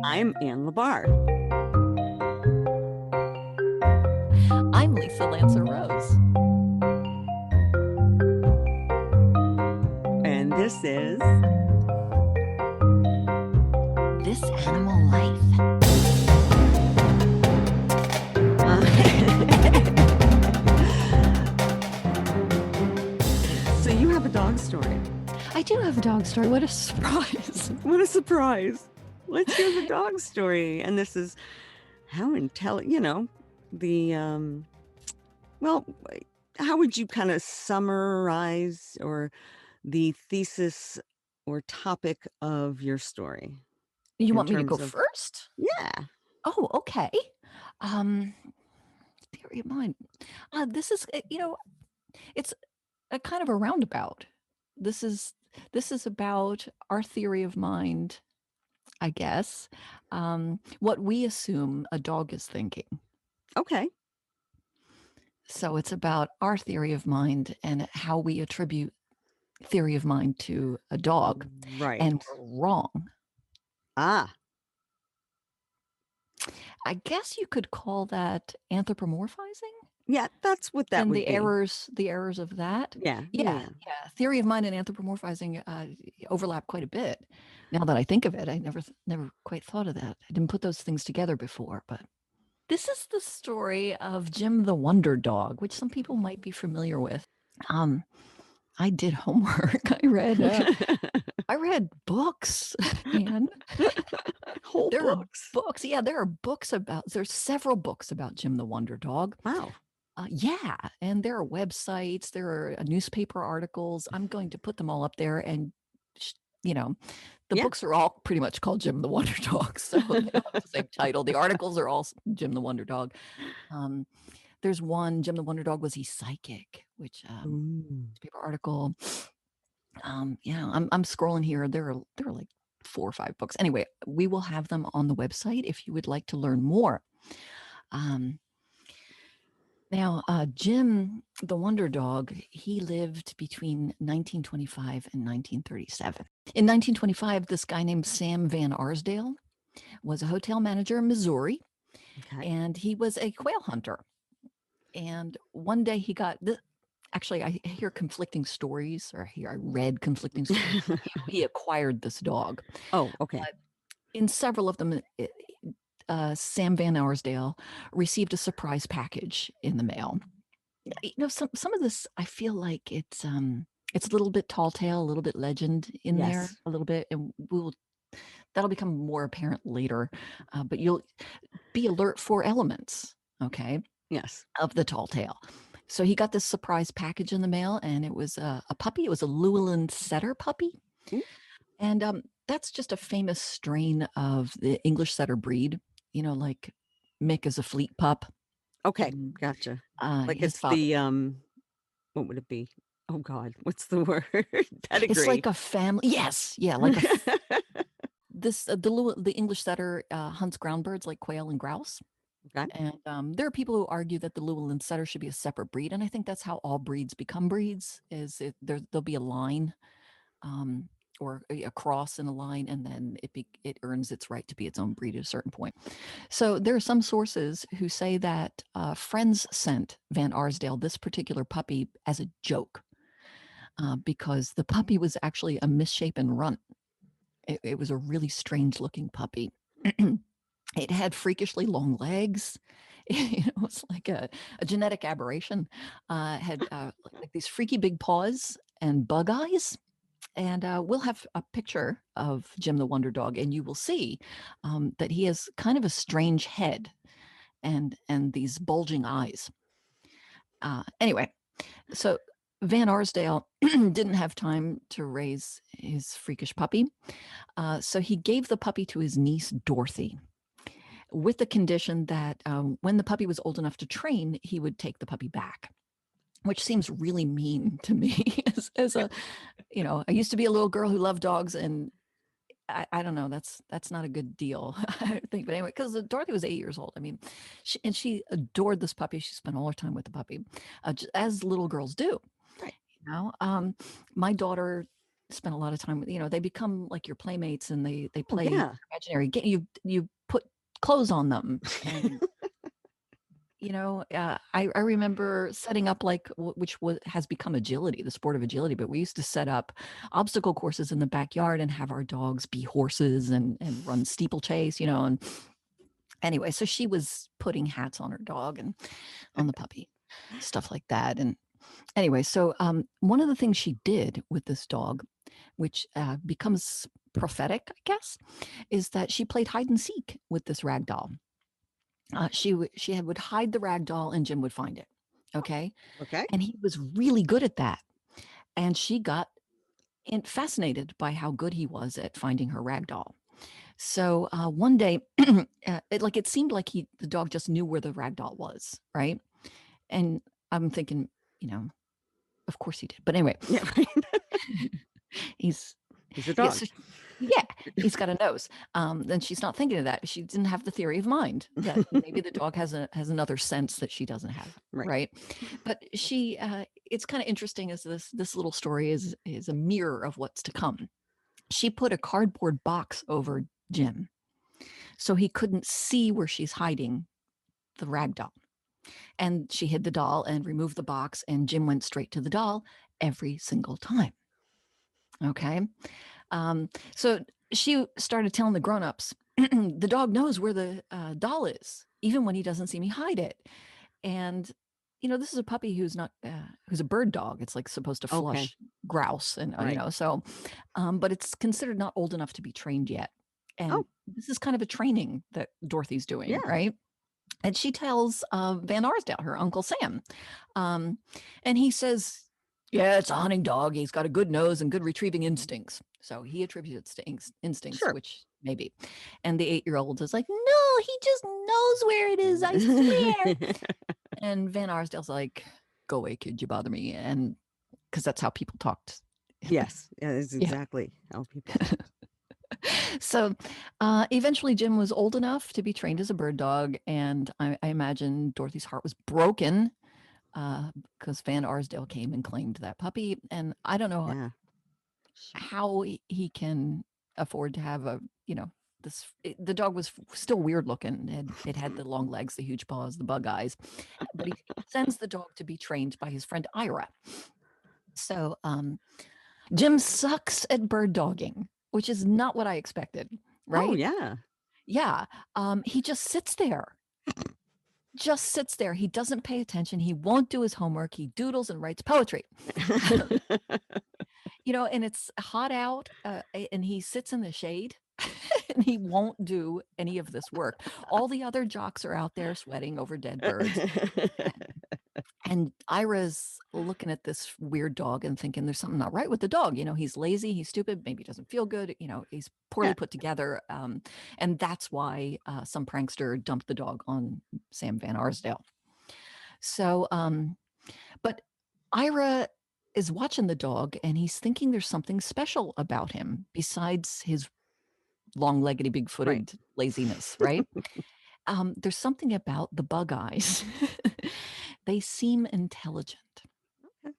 I'm Ann Labar, I'm Lisa Lancer Rose. and this is This Animal Life. So you have a dog story. I do have a dog story. What a surprise. What a surprise. Let's hear the dog story. And this is how well, how would you kind of summarize or the thesis or topic of your story You in want me to go terms of, first? yeah, Oh, okay. Um, Theory of mind. This is, it's a kind of a roundabout. This is about our theory of mind, I guess. What we assume a dog is thinking. okay. So it's about our theory of mind and how we attribute theory of mind to a dog, and Right. we're wrong. Ah, I guess you could call that anthropomorphizing, yeah, that's what that and would be. the errors of that. Yeah, yeah, Yeah, yeah. yeah. Theory of mind and anthropomorphizing overlap quite a bit. Now that I think of it, I never quite thought of that. I didn't put those things together before, but this is the story of Jim the Wonder Dog, which some people might be familiar with. I did homework. I read books, and Whole there are books. books. Yeah, there's several books about Jim the Wonder Dog. Wow. Yeah, and there are websites, there are newspaper articles. I'm going to put them all up there, and you know, the Yeah. books are all pretty much called Jim the Wonder Dog, so they all have the same title. The articles are all Jim the Wonder Dog. Um, there's one, Jim the Wonder Dog, was he psychic? Which Ooh. newspaper article. Yeah, I'm scrolling here. There are like 4 or 5 books. Anyway, we will have them on the website if you would like to learn more. Now, Jim the Wonder Dog, he lived between 1925 and 1937. In 1925, this guy named Sam Van Arsdale was a hotel manager in Missouri, Okay. and he was a quail hunter. And one day he got this. Actually, I hear conflicting stories, or here I read conflicting stories. He acquired this dog. Oh, okay. In several of them, Sam Van Arsdale received a surprise package in the mail. Some of this, I feel like it's a little bit tall tale, a little bit legend in there, Yes. a little bit, and that'll become more apparent later. But you'll be alert for elements, okay, Yes. of the tall tale. So he got this surprise package in the mail, and it was a puppy. It was a Lewellin setter puppy, Ooh. and that's just a famous strain of the English setter breed. Like Mick is a fleet pup. Okay. Gotcha. Like His it's father. the what would it be? Oh God, what's the word? It's Pedigree. like a family. Yes, yeah, like this. The English setter hunts ground birds like quail and grouse. Okay. And there are people who argue that the Lewellin setter should be a separate breed, and I think that's how all breeds become breeds. There'll be a line, or a cross in a line, and then it earns its right to be its own breed at a certain point. So there are some sources who say that friends sent Van Arsdale this particular puppy as a joke, because the puppy was actually a misshapen runt. It was a really strange looking puppy. It had freakishly long legs. It was like a genetic aberration. Had like these freaky big paws and bug eyes. And we'll have a picture of Jim the Wonder Dog, and you will see that he has kind of a strange head and these bulging eyes. Anyway, so Van Arsdale didn't have time to raise his freakish puppy, so he gave the puppy to his niece Dorothy, with the condition that when the puppy was old enough to train, he would take the puppy back, which seems really mean to me. as a, I used to be a little girl who loved dogs, and I don't know, that's not a good deal, I think. But anyway, because Dorothy was 8 years old. I mean, she adored this puppy. She spent all her time with the puppy, as little girls do. Right. My daughter spent a lot of time with, they become like your playmates and they Oh, play yeah. imaginary game. You put clothes on them and I remember setting up like which has become agility, the sport of agility. But we used to set up obstacle courses in the backyard and have our dogs be horses and run steeplechase, And anyway, so she was putting hats on her dog and on the puppy, stuff like that. And anyway, so one of the things she did with this dog, which becomes prophetic, I guess, is that she played hide and seek with this rag doll. She would hide the rag doll and Jim would find it. Okay. Okay. And he was really good at that. And she got fascinated by how good he was at finding her rag doll. So one day, it seemed like the dog just knew where the rag doll was, right? And I'm thinking, you know, of course he did. But anyway, Yeah, right. he's He's a yeah, dog. so yeah, he's got a nose. Then she's not thinking of that. She didn't have the theory of mind that maybe the dog has another sense that she doesn't have, Right. right? But it's kind of interesting as this little story is a mirror of what's to come. She put a cardboard box over Jim so he couldn't see where she's hiding the rag doll. And she hid the doll and removed the box, and Jim went straight to the doll every single time. Okay. So she started telling the grown-ups, the dog knows where the doll is, even when he doesn't see me hide it. And this is a puppy who's a bird dog. It's like supposed to Okay. flush grouse, and Right. so, but it's considered not old enough to be trained yet. Oh, And this is kind of a training that Dorothy's doing, yeah. right? And she tells Van Arsdale, her Uncle Sam, um, and he says, "Yeah, it's a hunting dog. He's got a good nose and good retrieving instincts." So he attributes to instincts, Sure. which maybe. And the 8-year-old is like, "No, he just knows where it is. I swear." And Van Arsdale's like, "Go away, kid. You bother me." And because that's how people talked. Yes. Yeah, that's Yeah. exactly how people talk. So eventually, Jim was old enough to be trained as a bird dog. And I imagine Dorothy's heart was broken because Van Arsdale came and claimed that puppy. And I don't know Yeah. how he can afford to have the dog was still weird looking. It had the long legs, the huge paws, the bug eyes, but he sends the dog to be trained by his friend Ira. So Jim sucks at bird dogging, which is not what I expected, Oh, right? yeah. Yeah. He just sits there. He doesn't pay attention. He won't do his homework. He doodles and writes poetry. And it's hot out, and he sits in the shade and he won't do any of this work. All the other jocks are out there sweating over dead birds. And Ira's looking at this weird dog and thinking there's something not right with the dog. He's lazy, he's stupid, maybe he doesn't feel good, he's poorly Yeah. put together. And that's why some prankster dumped the dog on Sam Van Arsdale. So, but Ira is watching the dog and he's thinking there's something special about him besides his long-leggedy, Right. big-footed laziness, right? There's something about the bug eyes. They seem intelligent. Okay.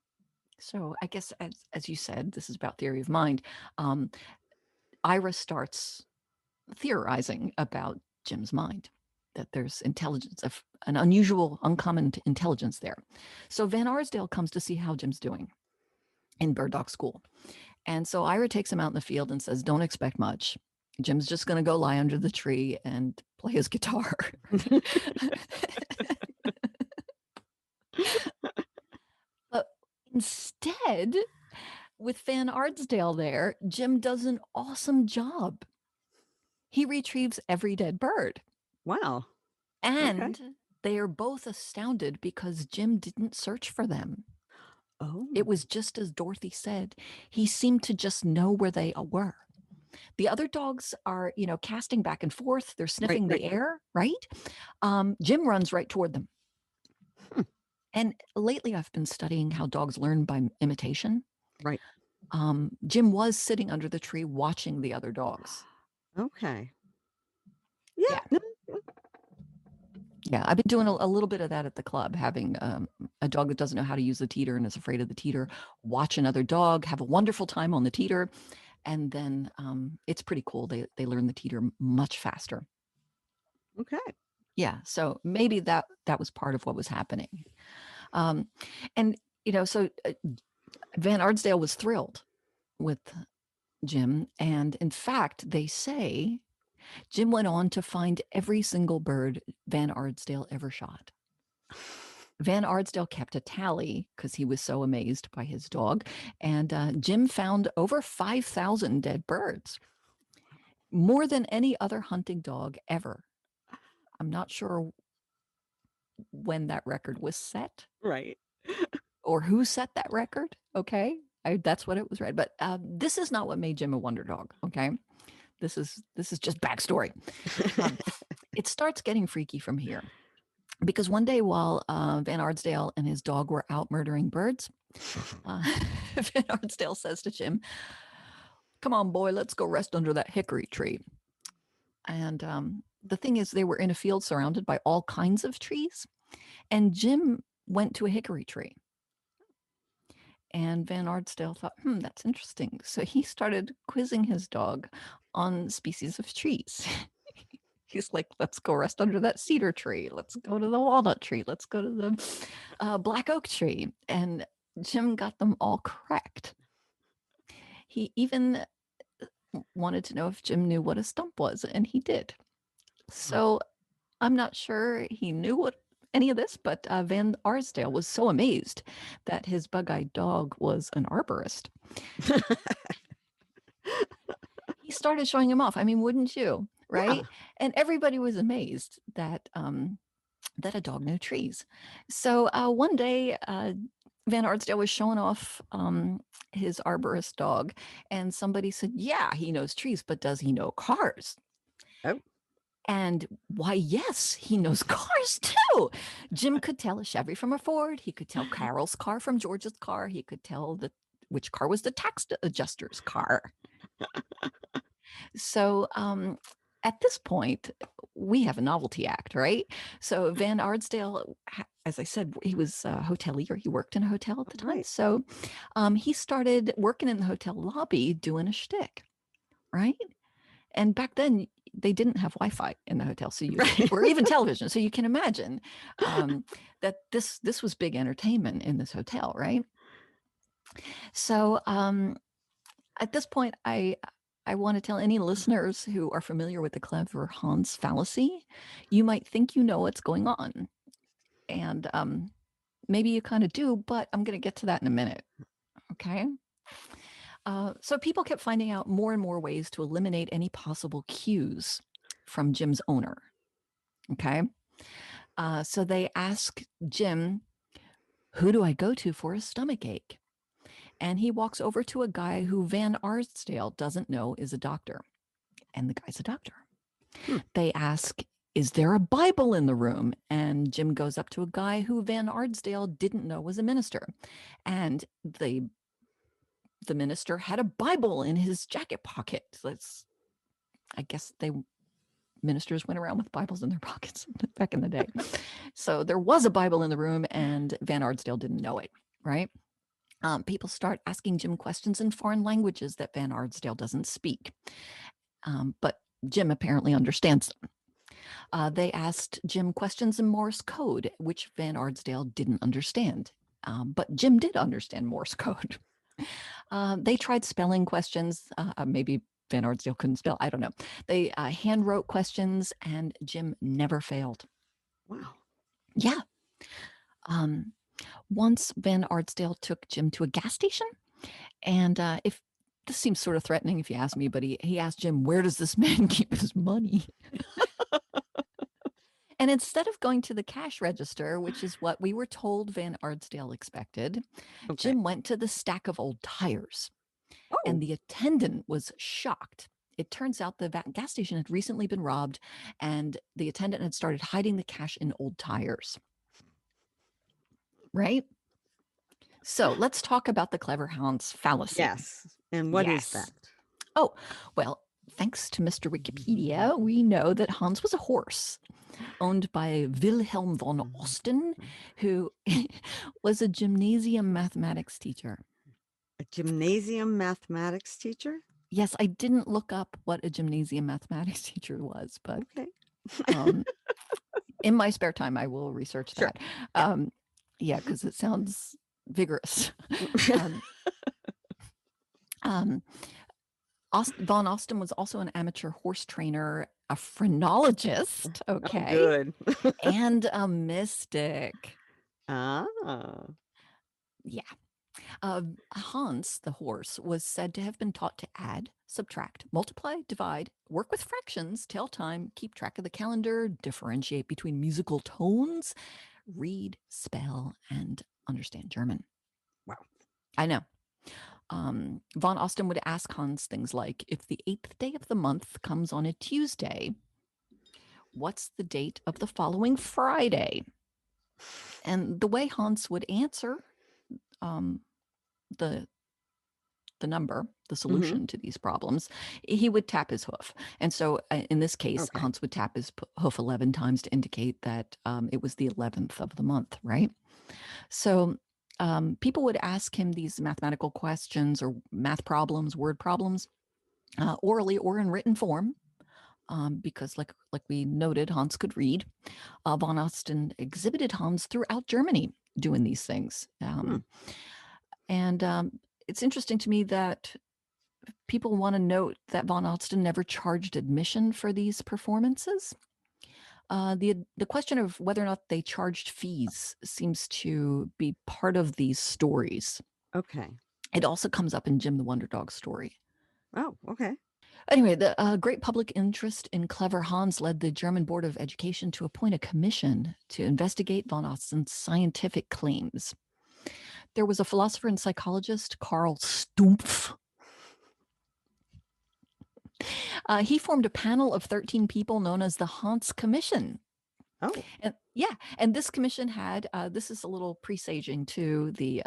So I guess as you said, this is about theory of mind. Um, Ira starts theorizing about Jim's mind, that there's intelligence, of an unusual, uncommon intelligence there. So Van Arsdale comes to see how Jim's doing in bird dog school. And so Ira takes him out in the field and says, don't expect much. Jim's just going to go lie under the tree and play his guitar. But instead, with Van Arsdale there, Jim does an awesome job. He retrieves every dead bird. Wow. Okay. And they are both astounded because Jim didn't search for them. It Oh, was just as Dorothy said. He seemed to just know where they were. The other dogs are, casting back and forth. They're right, sniffing right. the air, right? Jim runs right toward them. Hmm. And lately, I've been studying how dogs learn by imitation. Right. Jim was sitting under the tree watching the other dogs. Okay. Yeah. Yeah. No, Yeah, I've been doing a little bit of that at the club, having a dog that doesn't know how to use the teeter and is afraid of the teeter, watch another dog, have a wonderful time on the teeter, and then it's pretty cool. They learn the teeter much faster. Okay. Yeah, so maybe that was part of what was happening. Um, and so Van Arsdale was thrilled with Jim, and in fact, they say Jim went on to find every single bird Van Arsdale ever shot. Van Arsdale kept a tally because he was so amazed by his dog, and Jim found over 5,000 dead birds, more than any other hunting dog ever. I'm not sure when that record was set Right. or who set that record. Okay, that's what it was read. But this is not what made Jim a wonder dog. Okay, this is just backstory. Um, it starts getting freaky from here because one day while Van Arsdale and his dog were out murdering birds, Van Arsdale says to Jim, "Come on, boy, let's go rest under that hickory tree." And the thing is, they were in a field surrounded by all kinds of trees, and Jim went to a hickory tree. And Van Arsdale thought, that's interesting. So he started quizzing his dog on species of trees. He's like, let's go rest under that cedar tree. Let's go to the walnut tree. Let's go to the black oak tree. And Jim got them all correct. He even wanted to know if Jim knew what a stump was, and he did. So I'm not sure he knew what any of this, but Van Arsdale was so amazed that his bug-eyed dog was an arborist. He started showing him off. I mean, wouldn't you? Yeah. Right? And everybody was amazed that that a dog knew trees. So one day, Van Arsdale was showing off his arborist dog, and somebody said, "Yeah, he knows trees, but does he know cars?" Oh. And why, yes, he knows cars too. Jim could tell a Chevy from a Ford. He could tell Carol's car from George's car. He could tell which car was the tax adjuster's car. So at this point, we have a novelty act, right? So Van Arsdale, as I said, he was a hotelier. He worked in a hotel at the time. Right. So he started working in the hotel lobby doing a shtick, right? And back then, they didn't have Wi-Fi in the hotel, so Right. or even television. So you can imagine that this was big entertainment in this hotel, right? So at this point, I want to tell any listeners who are familiar with the clever Hans fallacy, you might think you know what's going on, and maybe you kind of do, but I'm going to get to that in a minute. Okay. So people kept finding out more and more ways to eliminate any possible cues from Jim's owner. Okay. So they ask Jim, "Who do I go to for a stomach ache?" And he walks over to a guy who Van Arsdale doesn't know is a doctor. And the guy's a doctor. Hmm. They ask, "Is there a Bible in the room?" And Jim goes up to a guy who Van Arsdale didn't know was a minister. And the minister had a Bible in his jacket pocket. I guess ministers went around with Bibles in their pockets back in the day. So there was a Bible in the room, and Van Arsdale didn't know it, right? People start asking Jim questions in foreign languages that Van Arsdale doesn't speak. But Jim apparently understands them. They asked Jim questions in Morse code, which Van Arsdale didn't understand. But Jim did understand Morse code. They tried spelling questions. Maybe Van Arsdale couldn't spell. I don't know. They hand wrote questions, and Jim never failed. Wow. Yeah. Once Van Arsdale took Jim to a gas station, and if this seems sort of threatening if you ask me, but he asked Jim, "Where does this man keep his money?" And instead of going to the cash register, which is what we were told Van Arsdale expected, Okay. Jim went to the stack of old tires. And Oh. the attendant was shocked. It turns out the gas station had recently been robbed, and the attendant had started hiding the cash in old tires. Right? So let's talk about the clever Hans fallacy. Yes. And what is Yes. that? Oh, well, Thanks to Mr. Wikipedia, we know that Hans was a horse owned by Wilhelm von Osten, who was a gymnasium mathematics teacher. A gymnasium mathematics teacher? Yes, I didn't look up what a gymnasium mathematics teacher was, but Okay. um, in my spare time, I will research Sure. that. Yeah. Yeah, because it sounds vigorous. um, um, Von Osten was also an amateur horse trainer, a phrenologist, Oh, okay, good. and a mystic. Ah. Yeah. Hans, the horse, was said to have been taught to add, subtract, multiply, divide, work with fractions, tell time, keep track of the calendar, differentiate between musical tones, read, spell, and understand German. Wow. I know. Von Osten would ask Hans things like, if the 8th day of the month comes on a Tuesday, what's the date of the following Friday? And the way Hans would answer um, the number, the Hmm. solution to these problems, he would tap his hoof. And so in this case, Okay. Hans would tap his hoof 11 times to indicate that it was the 11th of the month, right? So people would ask him these mathematical questions or math problems, word problems, orally or in written form. Because, like we noted, Hans could read. Von Osten exhibited Hans throughout Germany doing these things. Hmm. And it's interesting to me that people want to note that Von Osten never charged admission for these performances. The question of whether or not they charged fees seems to be part of these stories. Okay. It also comes up in Jim the Wonder Dog story. Oh, okay. Anyway, the great public interest in clever Hans led the German Board of Education to appoint a commission to investigate von Osten's scientific claims. There was a philosopher and psychologist, Karl Stumpf. He formed a panel of 13 people known as the Hans Commission. Oh, And yeah, and this commission had this is a little presaging to the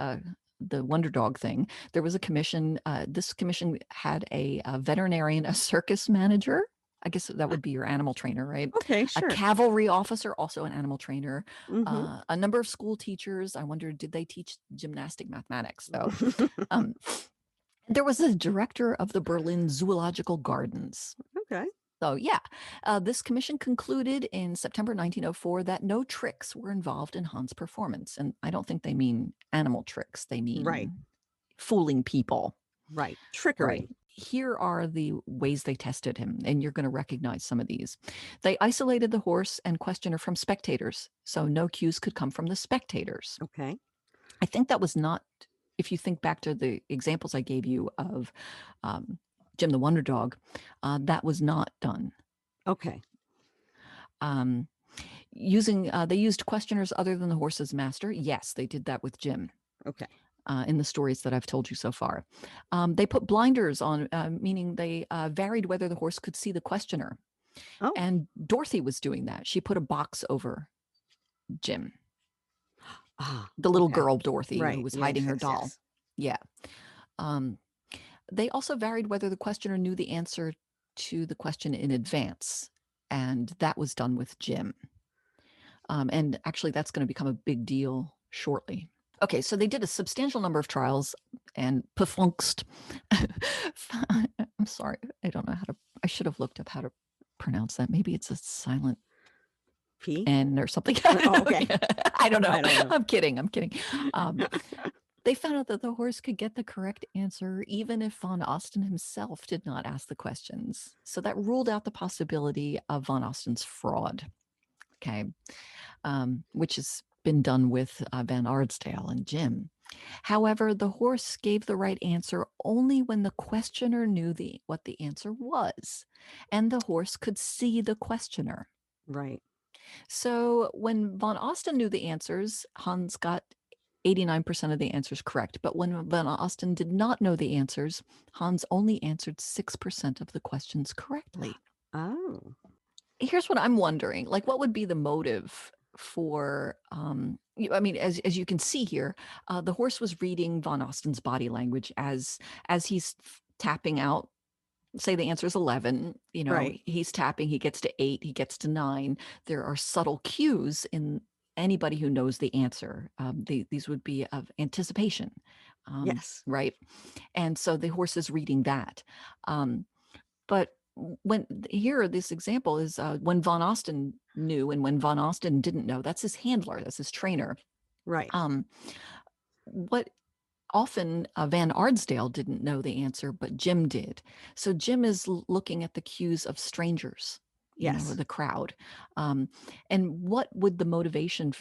Wonder Dog thing. There was a commission. This commission had a veterinarian, a circus manager. I guess that would be your animal trainer, right? okay, A sure. cavalry officer, also an animal trainer. Hmm. A number of school teachers. I wonder, did they teach gymnastic mathematics though? Um, there was a director of the Berlin Zoological Gardens. Okay. So, yeah, this commission concluded in September 1904 that no tricks were involved in Hans' performance. And I don't think they mean animal tricks, they Right. mean fooling people. Right. Right. Trickery. Here are the ways they tested him, and you're going to recognize some of these. They isolated the horse and questioner from spectators, so no cues could come from the spectators. Okay. I think that was not, if you think back to the examples I gave you of um, Jim the Wonder Dog, that was not done. Okay. Um, they used questioners other than the horse's master. Yes, they did that with Jim. Okay. In the stories that I've told you so far, they put blinders on, meaning they varied whether the horse could see the questioner. Oh. And Dorothy was doing that. She put a box over Jim, Ah. the little Okay. girl Dorothy who Right. was Yes. hiding her Yes. doll. Yes. Yeah. Um, they also varied whether the questioner knew the answer to the question in advance, and that was done with Jim. And actually, that's going to become a big deal shortly. Okay, so they did a substantial number of trials and perfunced. I'm sorry, I don't know how to. I should have looked up how to pronounce that. Maybe it's a silent P. N or something. Oh, okay. I don't know. I don't know. I'm kidding. I'm kidding. They found out that the horse could get the correct answer even if von Osten himself did not ask the questions. So that ruled out the possibility of von Osten's fraud. Okay, which has been done with Van Arsdale and Jim. However, the horse gave the right answer only when the questioner knew what the answer was, and the horse could see the questioner. Right. So when von Osten knew the answers, Hans got 89% of the answers correct. But when von Osten did not know the answers, Hans only answered 6% of the questions correctly. Oh. Here's what I'm wondering, like, what would be the motive for I mean, as you can see here, the horse was reading von Osten's body language as he's tapping out say the answer is 11, Right. he's tapping, he gets to 8, he gets to 9. There are subtle cues in anybody who knows the answer. These would be of anticipation, Yes. right? And so the horse is reading that. Um, but when here, this example is when Von Austin knew and when Von Austin didn't know. That's his handler, that's his trainer. Right. Um, what often Van Arsdale didn't know the answer, but Jim did. So Jim is looking at the cues of strangers, Yes. the crowd. Um, and what would the motivation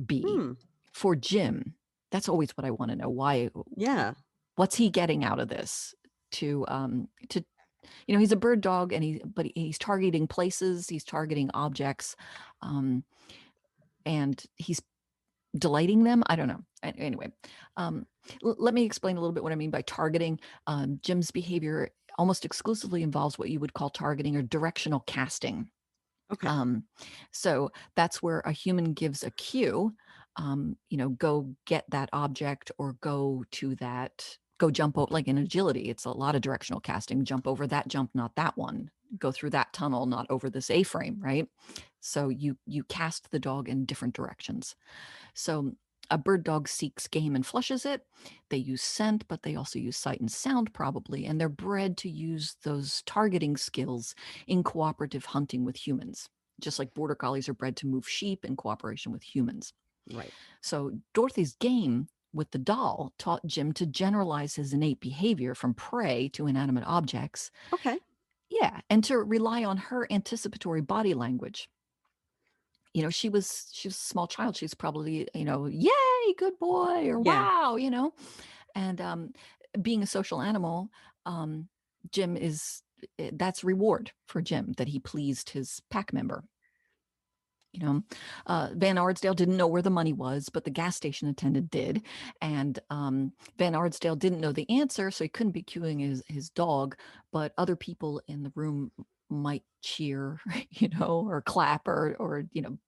be Hmm. for Jim? That's always what I want to know. Why? Yeah. What's he getting out of this? To he's a bird dog, and he's targeting places, he's targeting objects, um, and he's delighting them. I don't know. Anyway, let me explain a little bit what I mean by targeting. Jim's behavior almost exclusively involves what you would call targeting or directional casting. Okay. Um, so that's where a human gives a cue, go get that object or go jump over, like in agility. It's a lot of directional casting, jump over that jump, not that one, go through that tunnel, not over this A-frame, right? So you cast the dog in different directions. So a bird dog seeks game and flushes it. They use scent, but they also use sight and sound probably, and they're bred to use those targeting skills in cooperative hunting with humans, just like border collies are bred to move sheep in cooperation with humans. Right. So Dorothy's game with the doll taught Jim to generalize his innate behavior from prey to inanimate objects. Okay. Yeah, and to rely on her anticipatory body language. She was a small child. She's probably, yay, good boy, or Yeah. wow, and being a social animal, um, Jim is that's reward for Jim that he pleased his pack member. You know, Van Arsdale didn't know where the money was, but the gas station attendant did. And Van Arsdale didn't know the answer, so he couldn't be cueing his dog, but other people in the room might cheer, or clap or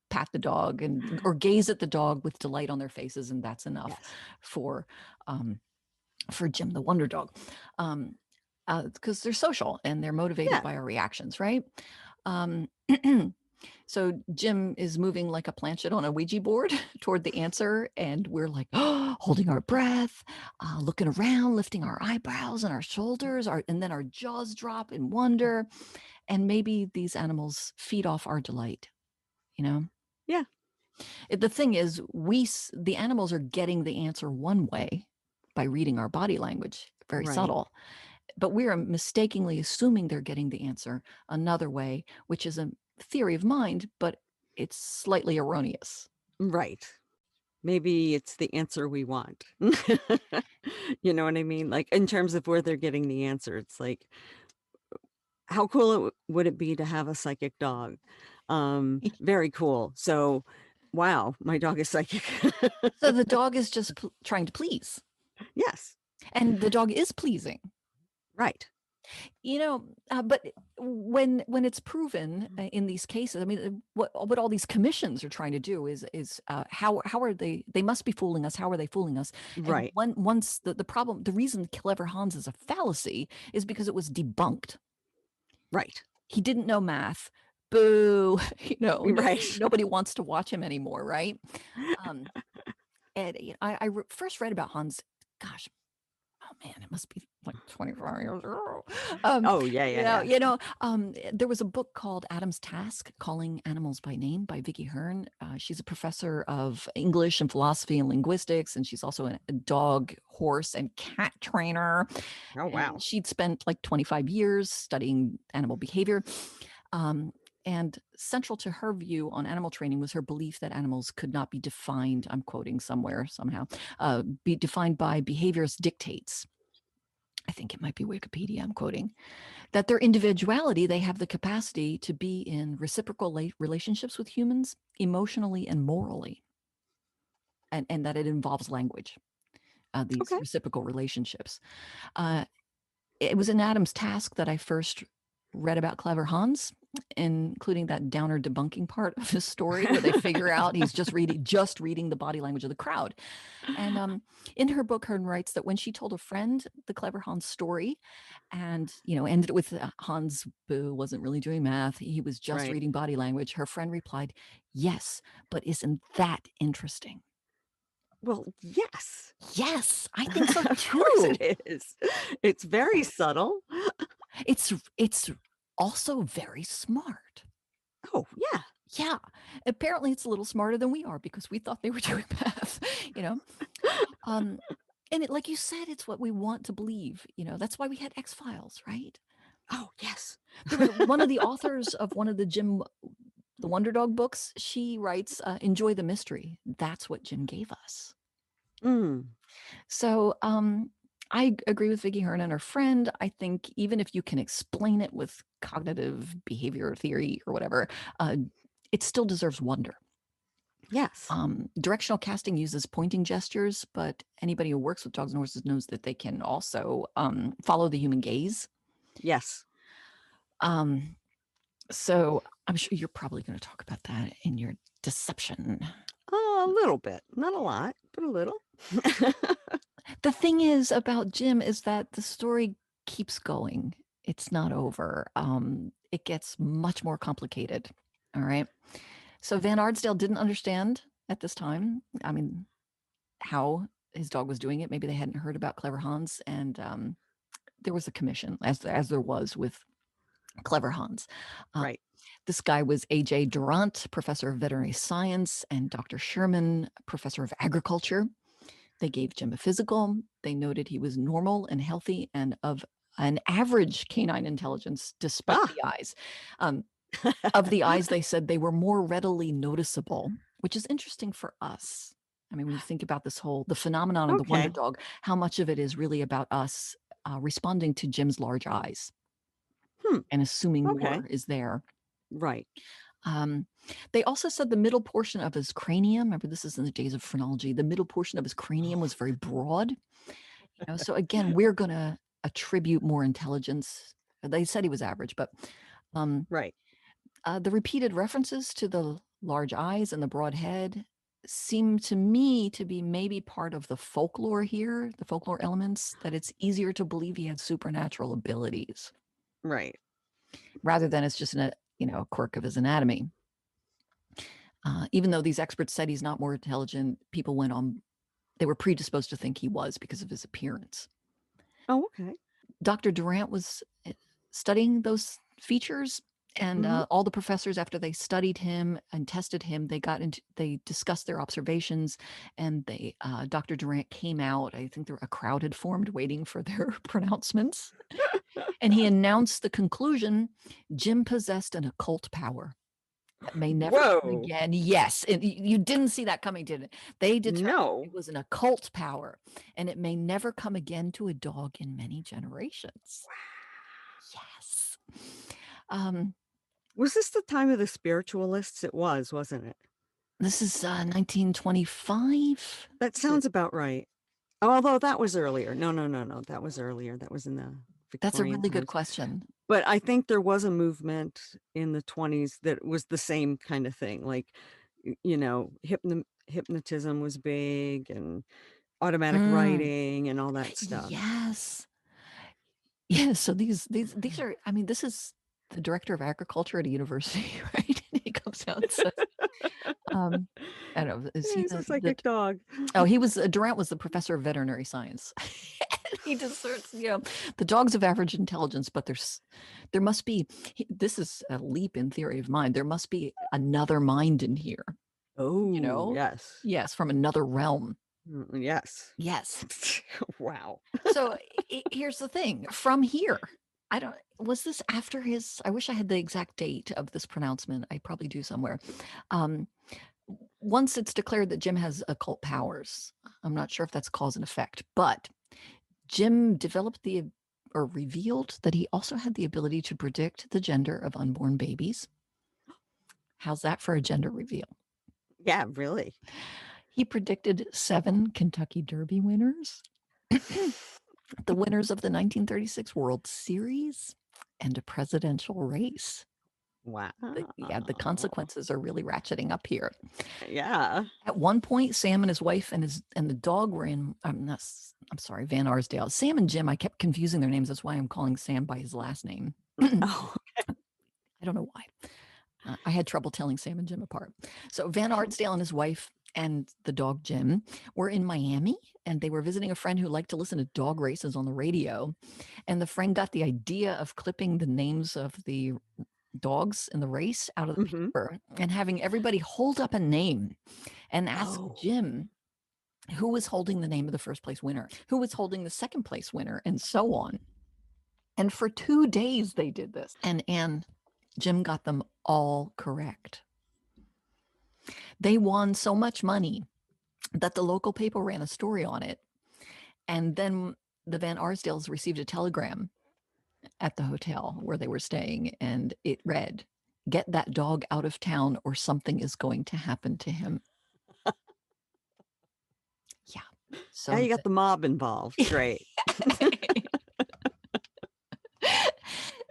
pat the dog or gaze at the dog with delight on their faces, and that's enough Yes. for um, for Jim the Wonder Dog. Because they're social and they're motivated Yeah. by our reactions, right? Um, So Jim is moving like a planchette on a Ouija board toward the answer, and we're like, oh, holding our breath, looking around, lifting our eyebrows and our shoulders, and then our jaws drop in wonder. And maybe these animals feed off our delight. You know, Yeah. The thing is, the animals are getting the answer one way by reading our body language, very Right. subtle, but we are mistakenly assuming they're getting the answer another way, which is a theory of mind, but it's slightly erroneous. Right. Maybe it's the answer we want. You know what I mean? Like, in terms of where they're getting the answer, it's like, how cool would it be to have a psychic dog? Very cool. So, wow, my dog is psychic. So the dog is just trying to please, Yes. and the dog is pleasing. Right. But when it's proven in these cases, I mean, what all these commissions are trying to do is how are they must be fooling us? How are they fooling us? And Right. once the problem, the reason Clever Hans is a fallacy is because it was debunked. Right. He didn't know math. Boo! Nobody Right. nobody wants to watch him anymore, right? Um, and first read about Hans. Gosh, oh man, it must be like 25 years ago. Oh, yeah, yeah, yeah. There was a book called Adam's Task, Calling Animals by Name by Vicky Hearn. She's a professor of English and philosophy and linguistics, and she's also a dog, horse, and cat trainer. Oh, And wow. she'd spent like 25 years studying animal behavior. Um, and central to her view on animal training was her belief that animals could not be defined, I'm quoting somewhere somehow, be defined by behaviorist dictates. I think it might be Wikipedia I'm quoting, that their individuality, they have the capacity to be in reciprocal relationships with humans emotionally and morally, and that it involves language, these Okay. reciprocal relationships. Uh, it was in Adam's Task that I first read about Clever Hans. including that downer debunking part of his story where they figure out he's just reading the body language of the crowd. And in her book, Hearn writes that when she told a friend the clever Hans story, and ended it with Hans Boo wasn't really doing math; he was just Right. reading body language. Her friend replied, "Yes, but isn't that interesting?" Well, yes. Yes, I think so Of course too. it is. It's very subtle. It's also very smart. Oh, yeah. Yeah, apparently it's a little smarter than we are because we thought they were doing math, you know. Um, and like you said, it's what we want to believe. That's why we had X Files, right? Oh, yes. One of the authors of one of the Wonder Dog books. She writes, "Enjoy the mystery." That's what Jim gave us. Mm, So I agree with Vicky Hearn and her friend. I think even if you can explain it with cognitive behavior theory or whatever, uh, it still deserves wonder. yes. Directional casting uses pointing gestures, but anybody who works with dogs and horses knows that they can also follow the human gaze. Yes. Um, so I'm sure you're probably going to talk about that in your deception. Oh, a little bit. Not a lot, but a little. The thing is about Jim is that the story keeps going. It's not over. It gets much more complicated. All right. So Van Arsdale didn't understand at this time. I mean, how his dog was doing it. Maybe they hadn't heard about Clever Hans, and there was a commission, as there was with Clever Hans. Uh, Right. this guy was A.J. Durant, professor of veterinary science, and Dr. Sherman, professor of agriculture. They gave Jim a physical. They noted he was normal and healthy and of an average canine intelligence, despite Ah, the eyes. Um, of the eyes, they said they were more readily noticeable, which is interesting for us. I mean, when you think about the phenomenon of the wonder okay. dog, how much of it is really about us responding to Jim's large eyes Hmm. and assuming Okay. more is there. Right. Um, they also said the middle portion of his cranium, remember this is in the days of phrenology, the middle portion of his cranium was very broad. So again, we're going to attribute more intelligence. They said he was average, but um, Right. the repeated references to the large eyes and the broad head seem to me to be maybe part of the folklore here, the folklore elements, that it's easier to believe he had supernatural abilities Right. rather than it's just a quirk of his anatomy. Even though these experts said he's not more intelligent, people went on, they were predisposed to think he was because of his appearance. Oh, okay. Dr. Durant was studying those features, and Mhm. all the professors, after they studied him and tested him, they discussed their observations, and Dr. Durant came out. I think a crowd had formed waiting for their pronouncements, and he announced the conclusion: Jim possessed an occult power that may never come Whoa. again. Yes, and you didn't see that coming, did it? They determined it No. was an occult power, and it may never come again to a dog in many generations. Yes. Um, Was this the time of the spiritualists? It was, wasn't it? this is 1925. That sounds about right. Although that was earlier. No, no, no, no. That was earlier. That was in the That's a Victorian really good times. question. But I think there was a movement in the 20s that was the same kind of thing. Like, hypnotism was big and automatic Mm, writing and all that stuff. yes. Yeah, so these are, I mean, this is the director of agriculture at a university, right? And he comes out and says, um, I don't know, is Yeah, he he's a the psychic dog. oh, he was Durant was the professor of veterinary science. He discerns, the dogs of average intelligence, but there must be, this is a leap in theory of mind. There must be another mind in here, you Oh, know? yes. Yes, from another realm. Yes. Yes. Wow. So here's the thing. From here, I don't, was this after his, I wish I had the exact date of this pronouncement. I probably do somewhere. Um, Once it's declared that Jim has occult powers, I'm not sure if that's cause and effect, but Jim developed or revealed that he also had the ability to predict the gender of unborn babies. How's that for a gender reveal? Yeah, really. He predicted 7 Kentucky Derby winners, the winners of the 1936 World Series, and a presidential race. The Wow. consequences are really ratcheting up here. Yeah. At one point, Sam and his wife and the dog were in. I'm sorry, Van Arsdale. Sam and Jim. I kept confusing their names. That's why I'm calling Sam by his last name. Oh, I don't know why. I had trouble telling Sam and Jim apart. So Van Arsdale and his wife and the dog Jim were in Miami, and they were visiting a friend who liked to listen to dog races on the radio. And the friend got the idea of clipping the names of the dogs in the race out of the mhm. paper and having everybody hold up a name and ask Oh. Jim who was holding the name of the first place winner, who was holding the second place winner, and so on. And for 2 days they did this. And Jim got them all correct. They won so much money that the local paper ran a story on it. And then the Van Arsdales received a telegram at the hotel where they were staying, and it read, "Get that dog out of town or something is going to happen to him." Yeah. Now So you got the mob involved. Great.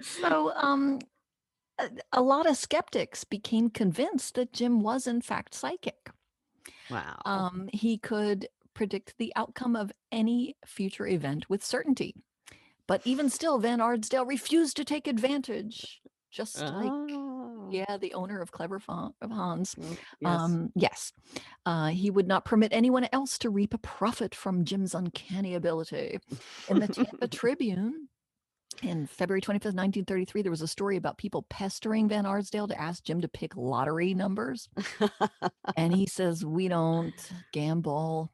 so a lot of skeptics became convinced that Jim was in fact psychic. Wow. He could predict the outcome of any future event with certainty. But even still, Van Arsdale refused to take advantage, just like, Oh. yeah, the owner of Clever Hans. Yes. Yes, he would not permit anyone else to reap a profit from Jim's uncanny ability. In the Tampa Tribune, in February 25th, 1933, there was a story about people pestering Van Arsdale to ask Jim to pick lottery numbers. And he says, "We don't gamble."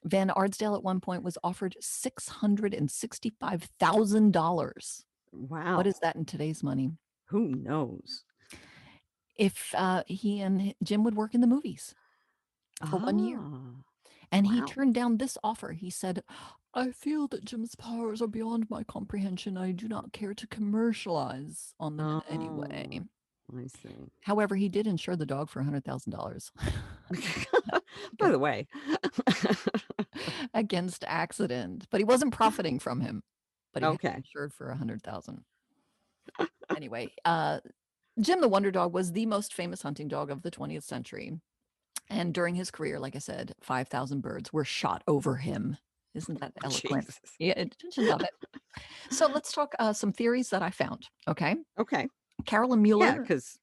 Van Arsdale at one point was offered $665,000. What is Wow. that in today's money? Who knows? If he and Jim would work in the movies for 1 year. Ah. And he Wow. turned down this offer. He said, "I feel that Jim's powers are beyond my comprehension. I do not care to commercialize on them in any way." Oh, I see. However, he did insure the dog for $100,000 By the way. against accident, but he wasn't profiting from him. But he had him Okay. insured for 100,000. Anyway, Jim the Wonder Dog was the most famous hunting dog of the 20th century. And during his career, like I said, 5,000 birds were shot over him. Isn't that eloquent? Jesus. Yeah, don't you love it? So let's talk some theories that I found. Okay. Okay. Carolyn Yeah, Mueller. because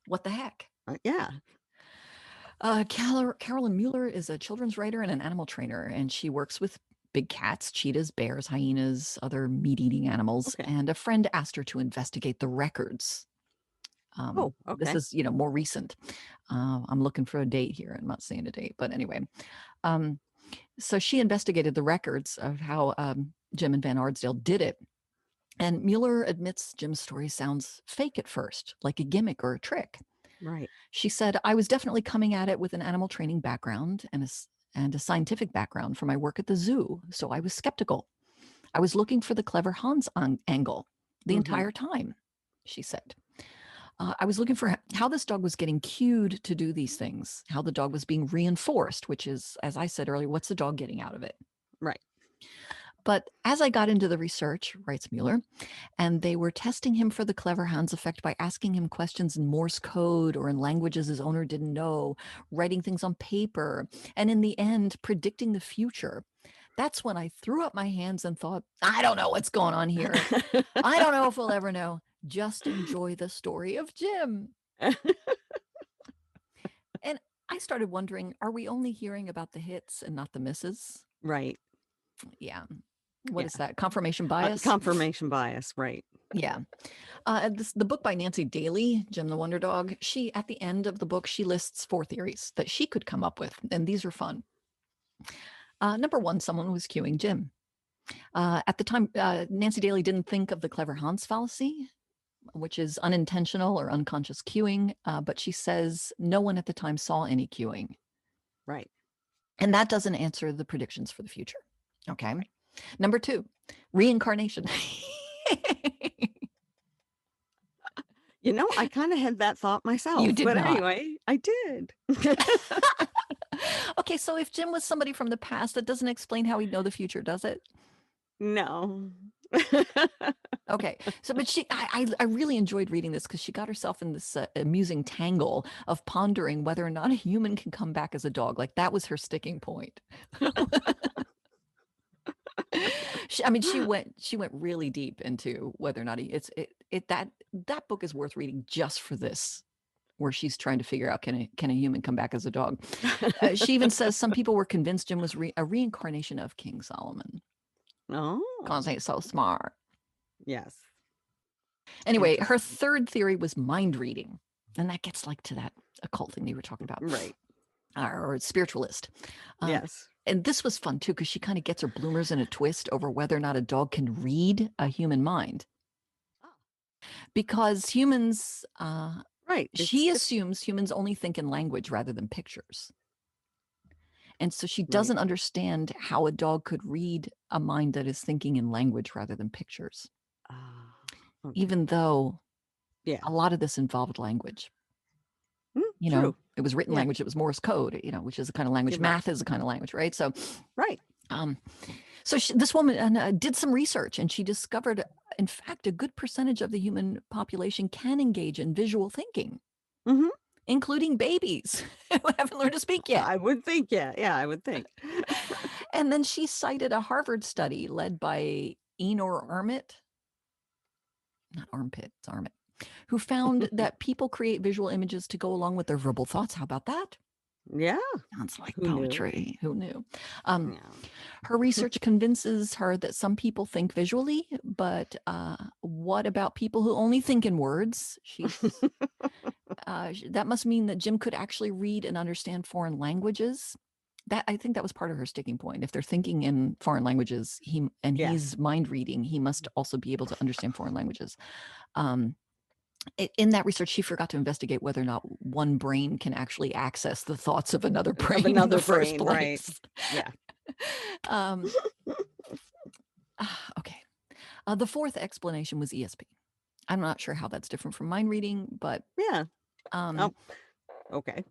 What the heck? yeah. Carolyn Mueller is a children's writer and an animal trainer, and she works with big cats, cheetahs, bears, hyenas, other meat-eating animals. Okay. And a friend asked her to investigate the records. Oh, This okay. is, more recent. I'm looking for a date here. I'm not saying a date, but anyway. Um, so she investigated the records of how Jim and Van Arsdale did it. And Mueller admits Jim's story sounds fake at first, like a gimmick or a trick. Right. She said, "I was definitely coming at it with an animal training background and a scientific background from my work at the zoo, so I was skeptical. I was looking for the clever Hans angle the Mhm. entire time," she said. "I was looking for how this dog was getting cued to do these things, how the dog was being reinforced, which is, as I said earlier, what's the dog getting out of it?" Right. But as I got into the research, writes Mueller, and they were testing him for the clever Hans effect by asking him questions in Morse code or in languages his owner didn't know, writing things on paper, and in the end, predicting the future. That's when I threw up my hands and thought, I don't know what's going on here. I don't know if we'll ever know. Just enjoy the story of Jim. And I started wondering, are we only hearing about the hits and not the misses? Right. Yeah. What Yeah. is that? Confirmation bias? Confirmation bias, right. Yeah. The book by Nancy Daly, Jim the Wonder Dog, she, at the end of the book, she lists 4 theories that she could come up with, and these are fun. Number 1, someone was cueing Jim. At the time, Nancy Daly didn't think of the clever Hans fallacy, which is unintentional or unconscious cueing, but she says no one at the time saw any cueing. Right. And that doesn't answer the predictions for the future. Okay. Right. Number 2, reincarnation. I kind of had that thought You myself, did but not. anyway, I did. Okay, so if Jim was somebody from the past, that doesn't explain how he'd know the future, does it? No. Okay. So, but I really enjoyed reading this because she got herself in this amusing tangle of pondering whether or not a human can come back as a dog. Like that was her sticking point. I mean, she went really deep into whether or not that book is worth reading just for this, where she's trying to figure out can a human come back as a dog. She even says some people were convinced Jim was a reincarnation of King Solomon because Oh, he's so smart. yes. Anyway, her Interesting. third theory was mind reading, and that gets like to that occult thing that you were talking about, Right. or spiritualist. Um, Yes. and this was fun too because she kind of gets her bloomers in a twist over whether or not a dog can read a human mind. Ah, Because humans, right. she assumes humans only think in language rather than pictures. And so she Right. doesn't understand how a dog could read a mind that is thinking in language rather than pictures, Ah, okay. even though Yeah. a lot of this involved language. True. It was written Yeah. language, it was Morse code, which is a kind of language. You're right. Math is a kind of language, right? So, Right. um, this woman did some research and she discovered, in fact, a good percentage of the human population can engage in visual thinking, Hmm. including babies who haven't learned to speak yet. I would think, yeah. Yeah, I would think. And then she cited a Harvard study led by Enor Armit, not armpit, it's Armit, who found that people create visual images to go along with their verbal thoughts. How about that? Yeah. Sounds like Who knew? poetry. Who knew? Um, Yeah. her research convinces her that some people think visually, but what about people who only think in words? That must mean that Jim could actually read and understand foreign languages. That I think that was part of her sticking point. If they're thinking in foreign languages, Yes. he's mind reading, he must also be able to understand foreign languages. Um, in that research, she forgot to investigate whether or not one brain can actually access the thoughts of another Of brain in the another first brain, right. place. Yeah. um, okay. The fourth explanation was ESP. I'm not sure how that's different from mind reading, but Yeah. um, Oh, okay.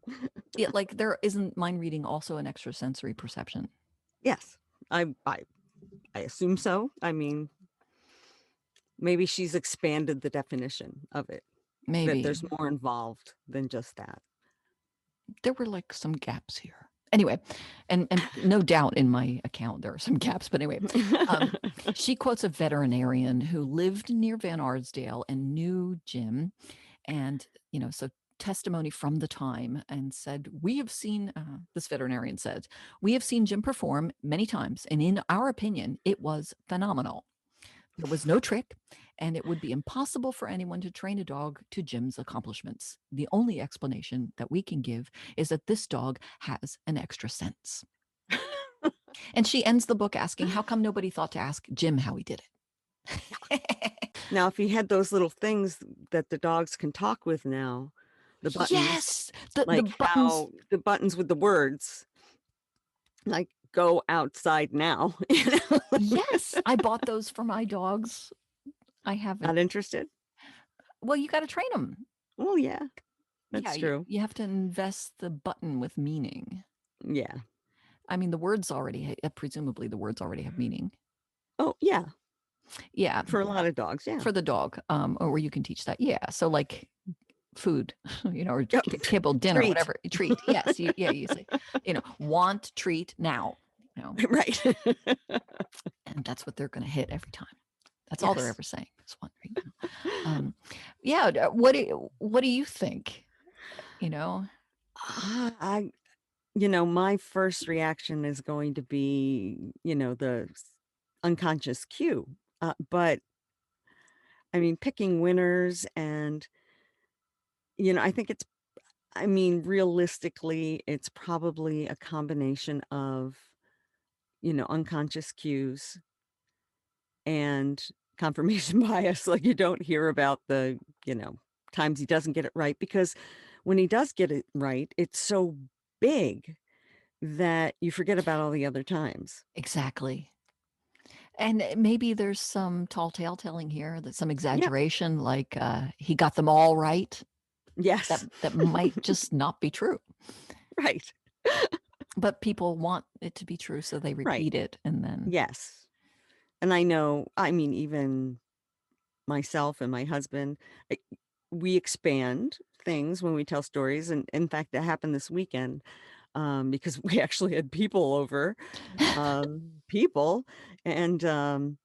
yeah, like there isn't mind reading also an extrasensory perception? Yes. I assume so. I mean, maybe she's expanded the definition of it, that Maybe there's more involved than just that. there were like some gaps here. Anyway, and no doubt in my account there are some gaps, but anyway, um, she quotes a veterinarian who lived near Van Arsdale and knew Jim, and so testimony from the time, and said, we have seen, this veterinarian said, we have seen Jim perform many times, and in our opinion, it was phenomenal. There was no trick, and it would be impossible for anyone to train a dog to Jim's accomplishments. The only explanation that we can give is that this dog has an extra sense. And she ends the book asking, how come nobody thought to ask Jim how he did it? Now, if he had those little things that the dogs can talk with now, the buttons, Yes, the like buttons. how the buttons with the words, like go outside now. Yes, I bought those for my dogs. I haven't. Not interested? Well, you got to train them. Well, yeah, Yeah, that's true. you have to invest the button with meaning. Yeah. I mean, presumably the words already have meaning. Oh, yeah. Yeah, For a lot of dogs, yeah. for the dog, or where you can teach that. Yeah, so like food, or Oh, kibble, dinner, treat. whatever, treat. Yes, you say, want, treat now, Right. and that's what they're going to hit every time. That's all they're Yes. ever saying. Is want, treat now. Yeah. What do you think? You know, I my first reaction is going to be, the unconscious cue. But I mean, picking winners and, I think realistically, it's probably a combination of, unconscious cues and confirmation bias. Like you don't hear about the, times he doesn't get it right because when he does get it right, it's so big that you forget about all the other times. exactly. And maybe there's some tall tale telling here, that some Yeah. exaggeration, like he got them all right. That Yes. that might just not be true. Right. But people want it to be true, so they Right. repeat it, and then Yes. And I know, even myself and my husband, I we expand things when we tell stories, and in fact, that happened this weekend, because we actually had people over, people, and,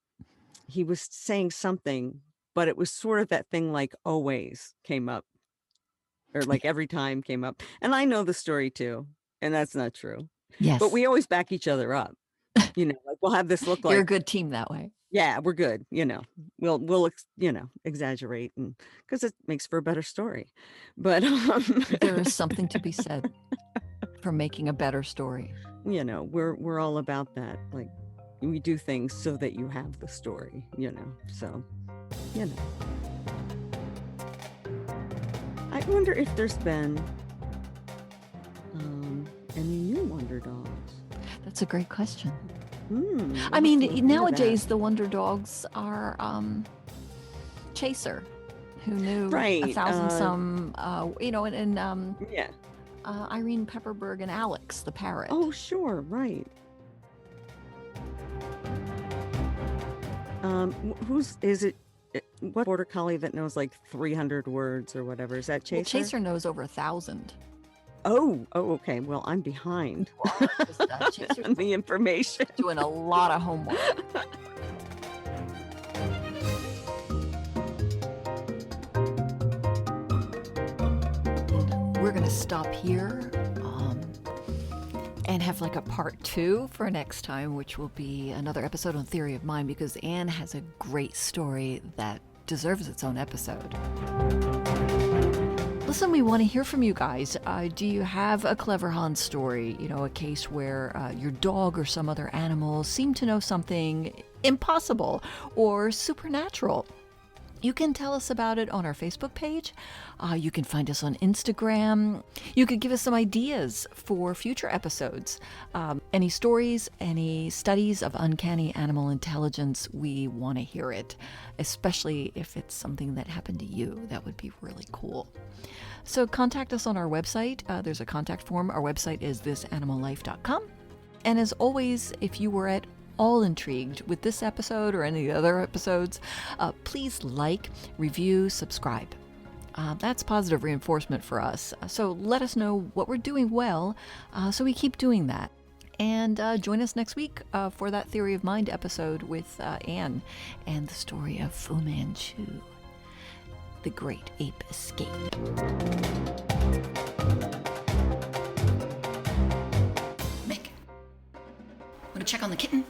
he was saying something, but it was sort of that thing like always came up, or like every time came up, and I know the story too, and that's not true, but Yes. we always back each other up, like, we'll have this look You're a like, good team that way. "Yeah, we're good," exaggerate, and because it makes for a better story, but, There is something to be said for making a better story. we're all about that, like, we do things so that you have the story, so, you know. I wonder if there's been, any new Wonder Dogs. That's a great question. We'll I have mean, to look into that. nowadays the wonder dogs are Chaser, who knew a Right, thousand some, and yeah. Irene Pepperberg and Alex the parrot. Oh, sure, right. Who's is it? What border collie that knows like 300 words or whatever? Is that Well, Chaser? Chaser knows over 1,000. Oh, okay. Well, I'm behind You are, 'cause, Chaser's on the information. doing a lot of homework. We're gonna stop here, and have like a part 2 for next time, which will be another episode on Theory of Mind, because Anne has a great story that deserves its own episode. Listen, we want to hear from you guys. Do you have a clever Hans story? A case where your dog or some other animal seemed to know something impossible or supernatural? You can tell us about it on our Facebook page. You can find us on Instagram. You could give us some ideas for future episodes. Any stories, any studies of uncanny animal intelligence, we want to hear it, especially if it's something that happened to you. That would be really cool. So contact us on our website. There's a contact form. Our website is thisanimallife.com. And as always, if you were at all intrigued with this episode or any other episodes, please like, review, subscribe. That's positive reinforcement for us. So let us know what we're doing well, so we keep doing that. And join us next week for that Theory of Mind episode with Anne and the story of Fu Manchu, the great ape escape. Mick, want to check on the kitten?